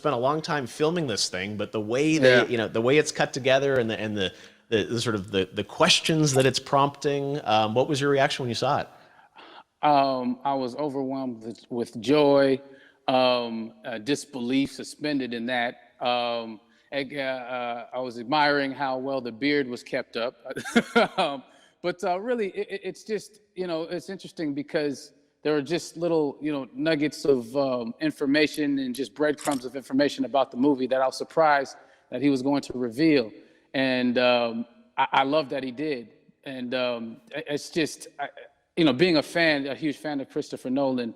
spent a long time filming this thing, but the way they, the way it's cut together and the sort of the questions that it's prompting, what was your reaction when you saw it? I was overwhelmed with joy, disbelief, suspended in that. I was admiring how well the beard was kept up. But really, it's just, it's interesting because there are just little, nuggets of information and just breadcrumbs of information about the movie that I was surprised that he was going to reveal. And I love that he did. And it's just, being a huge fan of Christopher Nolan,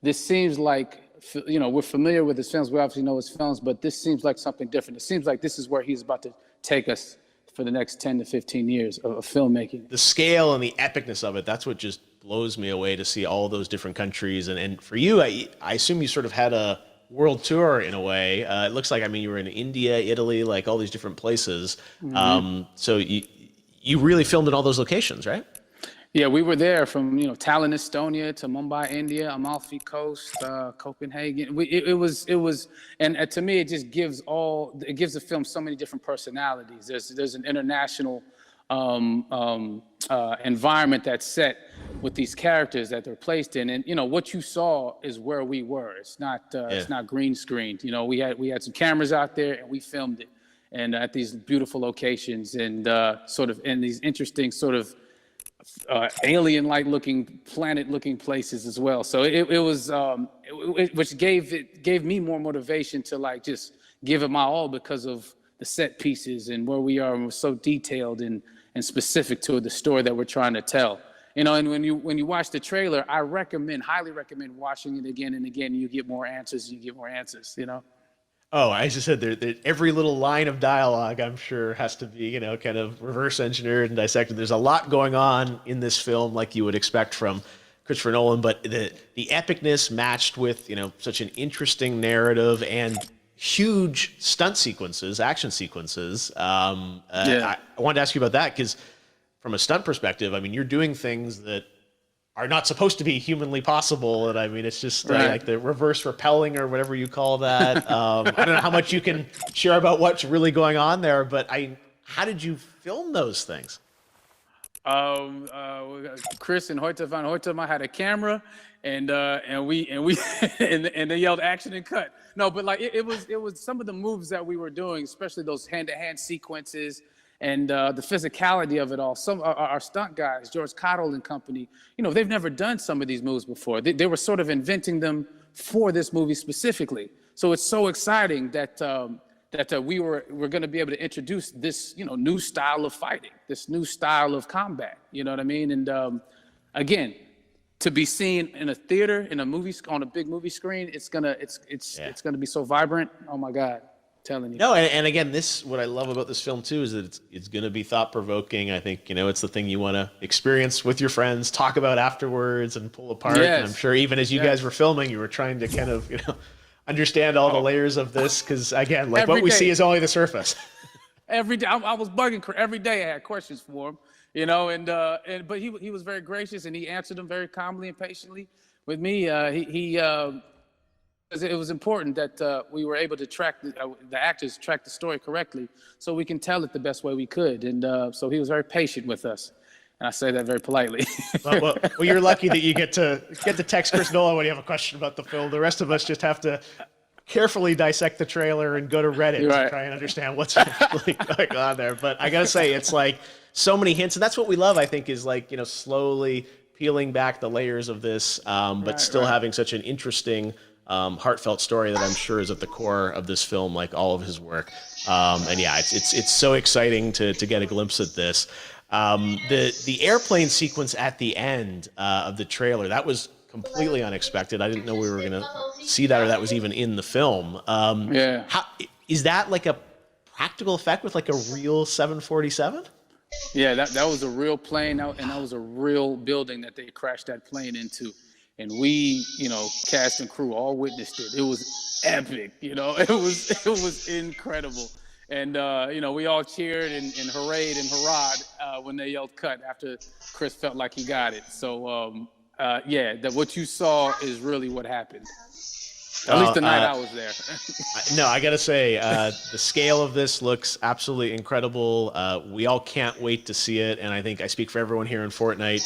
this seems like, we're familiar with his films. We obviously know his films, but this seems like something different. It seems like this is where he's about to take us for the next 10 to 15 years of filmmaking. The scale and the epicness of it, that's what just blows me away, to see all those different countries. And for you, I assume you sort of had a world tour in a way. It looks like, you were in India, Italy, like all these different places. Mm-hmm. So you really filmed in all those locations, right? Yeah, we were there from Tallinn, Estonia, to Mumbai, India, Amalfi Coast, Copenhagen. It was, and to me, it just gives the film so many different personalities. There's an international environment that's set with these characters that they're placed in, and what you saw is where we were. It's not green screened. We had some cameras out there and we filmed it, and at these beautiful locations and sort of in these interesting sort of alien-like looking, planet-looking places as well. So it was, which gave me more motivation to just give it my all, because of the set pieces and where we are, and we're so detailed and specific to the story that we're trying to tell. And when you watch the trailer, I highly recommend watching it again and again. You get more answers. Oh, I just said that every little line of dialogue, I'm sure, has to be, kind of reverse engineered and dissected. There's a lot going on in this film, like you would expect from Christopher Nolan, but the epicness matched with, such an interesting narrative and huge stunt sequences, action sequences. I wanted to ask you about that, because from a stunt perspective, you're doing things that are not supposed to be humanly possible. And it's just like the reverse rappelling or whatever you call that. I don't know how much you can share about what's really going on there, but how did you film those things? Chris and Hoyte van Hoytema had a camera, and they yelled action and cut. No, but it was some of the moves that we were doing, especially those hand-to-hand sequences, and the physicality of it all. Some our stunt guys, George Cottle and company, they've never done some of these moves before. They were sort of inventing them for this movie specifically. So it's so exciting that we're going to be able to introduce this new style of fighting, this new style of combat. You know what I mean? And again, to be seen in a theater, in a movie, on a big movie screen, it's gonna be so vibrant. Oh my God. Telling you. No, and again, what I love about this film too is that it's going to be thought provoking. I think it's the thing you want to experience with your friends, talk about afterwards, and pull apart. Yes. And I'm sure even as you guys were filming, you were trying to kind of understand all the layers of this, because again, like what we see is only the surface. Every day, I was bugging every day. I had questions for him, but he was very gracious, and he answered them very calmly and patiently with me. It was important that we were able to track the actors track the story correctly, so we can tell it the best way we could. And so he was very patient with us, and I say that very politely. well, you're lucky that you get to text Chris Nolan when you have a question about the film. The rest of us just have to carefully dissect the trailer and go to Reddit to try and understand what's actually going on there. But I gotta say, it's like so many hints, and that's what we love. I think is slowly peeling back the layers of this, but still having such an interesting, heartfelt story that I'm sure is at the core of this film, like all of his work. And yeah, it's so exciting to get a glimpse at this. The airplane sequence at the end of the trailer, that was completely unexpected. I didn't know we were gonna see that, or that was even in the film. Is that like a practical effect with like a real 747? Yeah, that was a real plane, and that was a real building that they crashed that plane into. And we, cast and crew all witnessed it. It was epic, it was incredible. And, we all cheered and hoorayed and hurrahed when they yelled cut after Chris felt like he got it. So, that what you saw is really what happened. At least the night I was there. No, I gotta say, the scale of this looks absolutely incredible. We all can't wait to see it, and I think I speak for everyone here in Fortnite,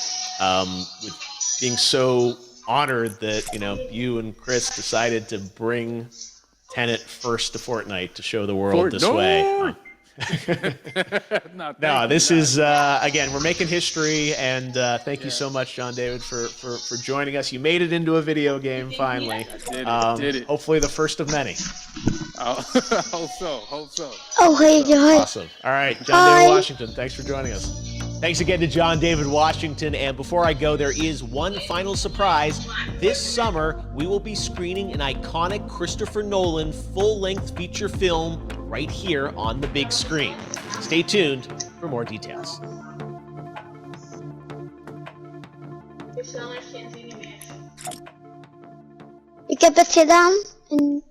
with being so honored that you and Chris decided to bring Tenet first to Fortnite to show the world this way. No, this is again, we're making history, and thank you so much, John David, for joining us. You made it into a video game finally. I did it. Hopefully the first of many. Hope so. Oh, hey, awesome. All right, John David Washington, thanks for joining us. Thanks again to John David Washington. And before I go, there is one final surprise. This summer, we will be screening an iconic Christopher Nolan full-length feature film right here on the big screen. Stay tuned for more details. Ik heb het gedaan. En...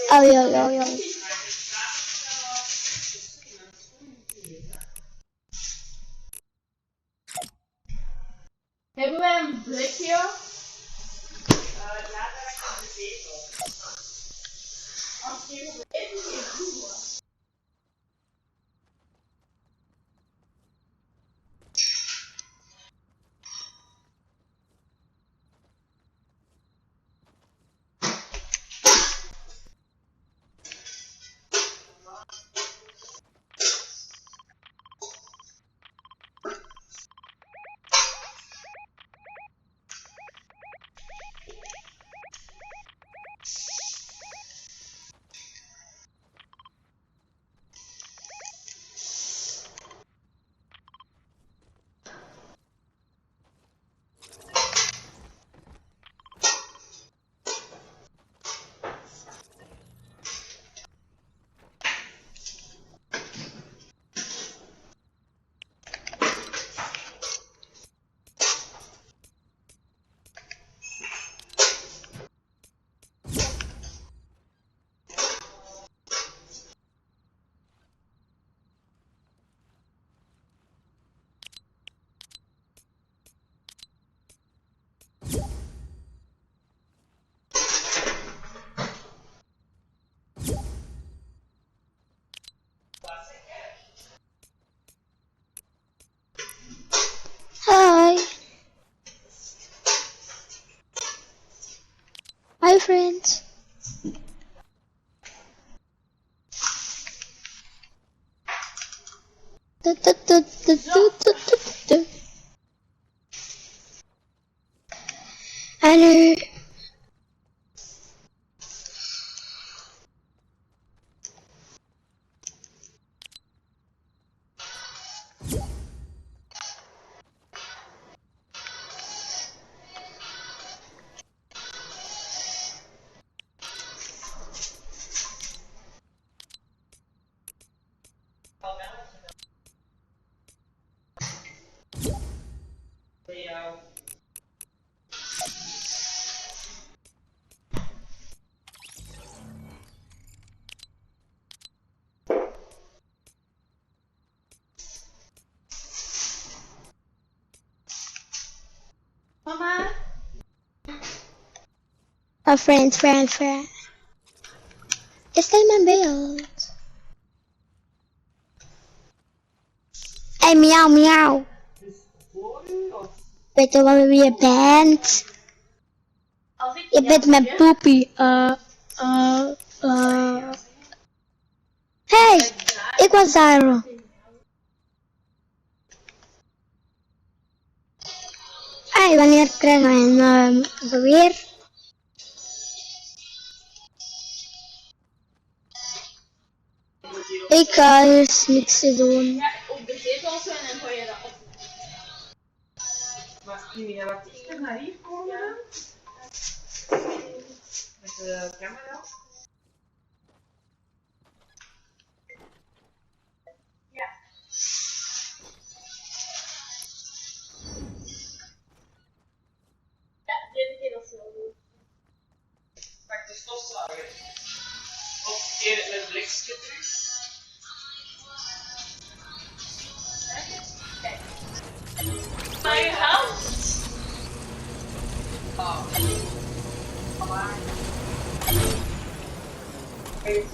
Oh ja. Hebben wij een blikje? Hi friends. Hallo. Mama? Oh, friends. Esta is mijn beeld. Hey, miauw. Weet je wel wie je bent? Je bent mijn poepie. Hey, ik was daar. Hey, wanneer krijgen we een geweer? Ik ga dus niks te doen. Ja, op de zetel zijn en gooi je dat op. Maar kun je wat dichter naar hier komen? Ja. Met de camera? Ja. Ja, deze keer dat zo doen. Pak de stofzuiger. Of keer het met blikje terug. Maar je helpt. Oh. Dit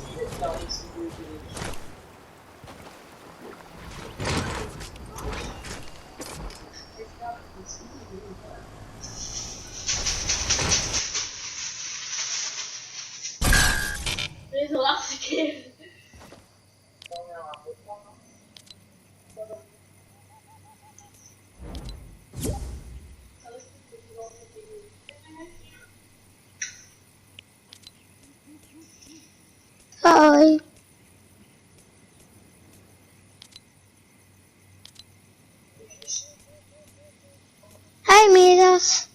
is de laatste keer. Hoi. Hi, Midas.